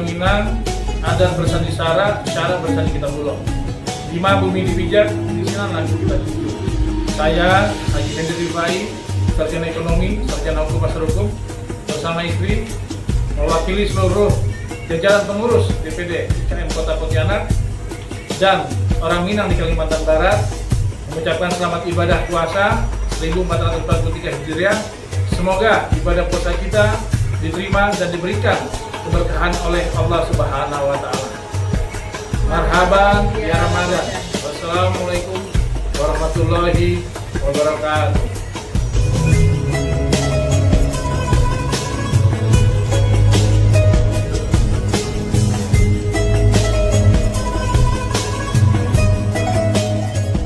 Minang, adat bersandi syarat bersandi kitabullah. 5 bumi dipijak, di sana lagu kita tuju. Saya Haji Hendy Rifai, sarjana ekonomi, sarjana hukum pasar hukum, bersama istri mewakili seluruh jajaran pengurus DPD KM Kota Pontianak dan orang Minang di Kalimantan Barat mengucapkan selamat ibadah puasa 1443 Hijriah. Semoga ibadah puasa kita diterima dan diberikan keberkahan oleh Allah Subhanahu wa taala. Marhaban ya Ramadan. Wassalamualaikum warahmatullahi wabarakatuh.